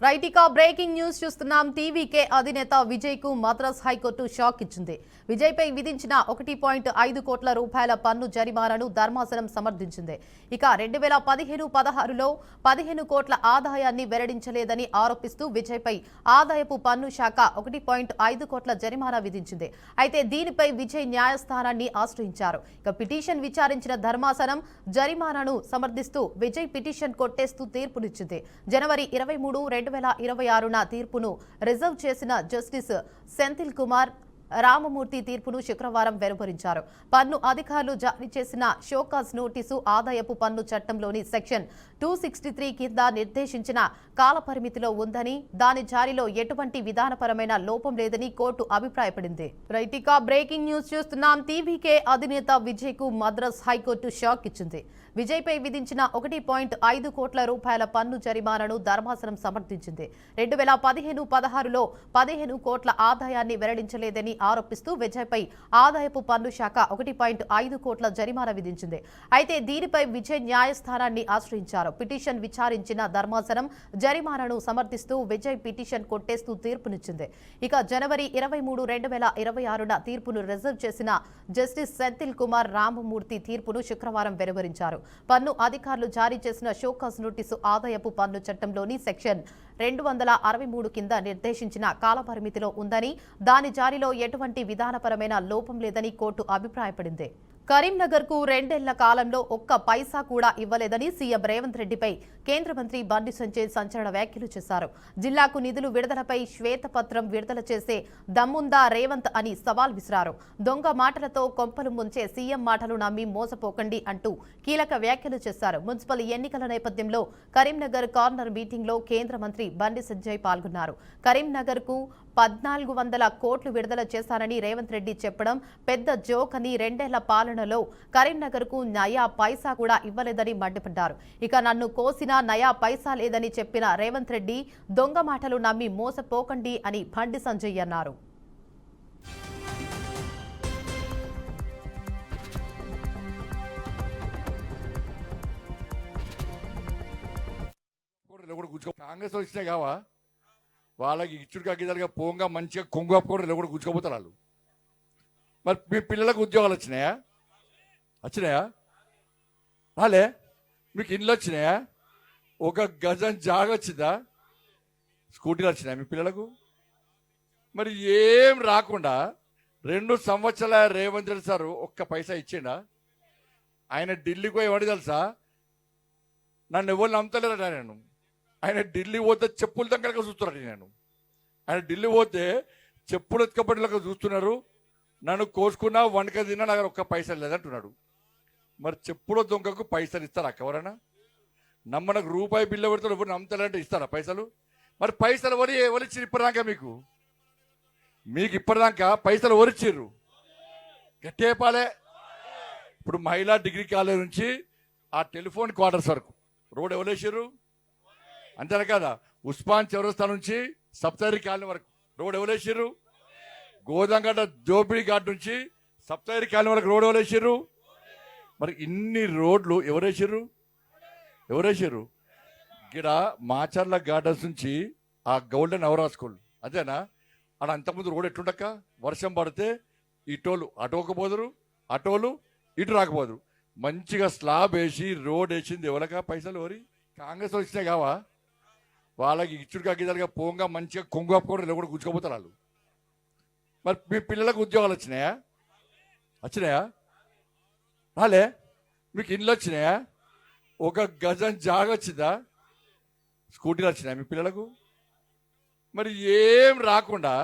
Right ఇక breaking news చూస్తున్నాం. TVK అధినేత విజయ్ కు మద్రాస్ హైకోర్టు షాక్ ఇచ్చింది. విజయ్ పై విధించిన 1.5 కోట్ల రూపాయల పన్ను జరిమానాను ధర్మాసనం సమర్థించింది. ఇక 2015-16లో 15 కోట్ల ఆదాయాన్ని వెల్లడించలేదని ఆరోపిస్తూ విజయ్ పై ఆదాయపు పన్ను శాఖ 1.5 కోట్ల జరిమానా విధించింది. అయితే దీనిపై విజయ్ న్యాయస్థానాన్ని ఆశ్రయించారు. ఇక పిటిషన్ విచారించిన ధర్మాసనం జరిమానాను సమర్థిస్తూ విజయ్ పిటిషన్ కొట్టేస్తూ తీర్పునిచ్చింది. జనవరి 23, 2026న తీర్పును రిజర్వ్ చేసిన జస్టిస్ సెంథిల్ కుమార్ రామమూర్తి తీర్పును శుక్రవారం వెలువరించారు. పన్ను అధికారులు జారీ చేసిన షోకాజ్ నోటీసు ఆదాయపు పన్ను చట్టంలోని సెక్షన్ 263 కింద నిర్దేశించిన కాలపరిమితిలో ఉందని, దాని జారీలో ఎటువంటి విధానపరమైన లోపం లేదని కోర్టు అభిప్రాయపడింది. రైట్ ఇక బ్రేకింగ్ న్యూస్ చూస్తున్నాం. టీవీకే అధినేత విజయ్ కు మద్రాస్ హైకోర్టు షాక్ ఇచ్చింది. విజయ్ పై విధించిన 1.5 కోట్ల రూపాయల పన్ను జరిమానాను ధర్మాసనం సమర్థించింది. 2015-16లో 15 కోట్ల ఆదాయాన్ని వెల్లడించలేదని ఆరోపిస్తూ విజయ్ పై ఆదాయపు పన్ను శాఖ 1.5 కోట్ల జరిమానా విధించింది. అయితే దీనిపై విజయ్ న్యాయస్థానాన్ని ఆశ్రయించారు. పిటిషన్ విచారించిన ధర్మాసనం జరిమానాను సమర్థిస్తూ విజయ్ పిటిషన్ కొట్టేస్తూ తీర్పునిచ్చింది. ఇక జనవరి 23, 2026న తీర్పును రిజర్వ్ చేసిన జస్టిస్ సెంథిల్ కుమార్ రామమూర్తి తీర్పును శుక్రవారం వెలువరించారు. పన్ను అధికారులు జారీ చేసిన షోకాజ్ నోటీసు ఆదాయపు పన్ను చట్టంలోని సెక్షన్ 263 కింద నిర్దేశించిన కాలపరిమితిలో ఉందని, దాని జారీలో ఎటువంటి విధానపరమైన లోపం లేదని కోర్టు అభిప్రాయపడింది. కరీంనగర్ కు 2 ఏళ్ల కాలంలో ఒక్క పైసా కూడా ఇవ్వలేదని సీఎం రేవంత్ రెడ్డిపై కేంద్ర మంత్రి బండి సంజయ్ సంచలన వ్యాఖ్యలు చేశారు. జిల్లాకు నిధులు విడుదలపై శ్వేతపత్రం విడుదల చేసే దమ్ముందా రేవంత్ అని సవాల్ విసిరారు. దొంగ మాటలతో కొంపలు ముంచే సీఎం మాటలు నమ్మి మోసపోకండి అంటూ కీలక వ్యాఖ్యలు చేశారు. మున్సిపల్ ఎన్నికల నేపథ్యంలో కరీంనగర్ కార్నర్ మీటింగ్ లో కేంద్ర మంత్రి బండి సంజయ్ పాల్గొన్నారు. కరీంనగర్ కు 1400 కోట్లు విడుదల చేశారని రేవంత్ రెడ్డి చెప్పడం పెద్ద జోక్ అని, 2 ఏళ్ల పాలనలో కరీంనగర్ కు నయా పైసా కూడా ఇవ్వలేదని మండిపడ్డారు. ఇక నన్ను కోసినా నయా పైసా లేదని చెప్పిన రేవంత్ రెడ్డి దొంగ మాటలు నమ్మి మోసపోకండి అని బండి సంజయ్ అన్నారు. కాంగ్రెస్ వచ్చినా కావా వాళ్ళకి ఇచ్చుడుగా గిద్దలుగా పోంగా మంచిగా కొంగు అప్పుకోవడం కూడా కూర్చోపోతారు వాళ్ళు. మరి మీ పిల్లలకు ఉద్యోగాలు వచ్చినాయా? రాలే? మీకు ఇండ్లు వచ్చినాయా? ఒక గజం జాగా వచ్చిందా? స్కూటీలు వచ్చినాయా మీ పిల్లలకు? మరి ఏం రాకుండా 2 సంవత్సరాల రేవంత్ రెడ్డి సార్ ఒక్క పైసా ఇచ్చిండా? ఆయన ఢిల్లీకి పోయి ఎవడు తెలుసా? నన్ను ఎవరు నమ్మతలేరట. నేను ఆయన ఢిల్లీ పోతే చెప్పుల దగ్గర చూస్తున్నాడు. నేను ఆయన ఢిల్లీ పోతే చెప్పులు ఎత్తుకబడిలాగా చూస్తున్నారు. నన్ను కోసుకున్నా వండక తిన్నా నాకు ఒక్క పైసలు లేదంటున్నాడు. మరి చెప్పుల దొంగకు పైసలు ఇస్తారా? ఎవరైనా నమ్మనకు రూపాయి బిల్లు పెడతారు, ఎవరు నమ్మతలేదంటే ఇస్తారా పైసలు? మరి పైసలు ఎవరిచ్చారు ఇప్పటిదాకా? మీకు ఇప్పటిదాకా పైసలు ఎవరిచ్చిర్రు? గట్టేపాలే. ఇప్పుడు మహిళా డిగ్రీ కాలేజ్ నుంచి ఆ టెలిఫోన్ క్వార్టర్స్ వరకు రోడ్ ఎవరేసారు? అంతేనా కదా? ఉస్మాన్ చౌరస్తా నుంచి సప్తగిరి కాలనీ వరకు రోడ్ ఎవరేసారు? గోదాంగడ్డ దోపిడీ ఘాట్ నుంచి సప్తగిరి కాలనీ వరకు రోడ్ ఎవరేసారు? మరి ఇన్ని రోడ్లు ఎవరేసారు? ఇక్కడ మాచర్ల గార్డెన్స్ నుంచి ఆ గోల్డెన్ అవరా స్కూల్ అదేనా? అక్కడ అంతకుముందు రోడ్ ఎట్లుండక వర్షం పడితే ఇటోలు అటోకపోదురు, అటోలు ఇటు రాకపోదురు. మంచిగా స్లాబ్ వేసి రోడ్ వేసింది ఎవరికా? పైసలు ఎవరి? కాంగ్రెస్ వచ్చినాయి కావా వాళ్ళకి ఇచ్చుడుగా గిద్దలుగా పోంగా మంచిగా కొంగు అప్పుకోవడం కూడా కూర్చోపోతారు వాళ్ళు. మరి మీ పిల్లలకు ఉద్యోగాలు వచ్చినాయా? రాలే? మీకు ఇండ్లు వచ్చినాయా? ఒక గజం జాగా వచ్చిందా? స్కూటీలు వచ్చినాయా మీ పిల్లలకు? మరి ఏం రాకుండా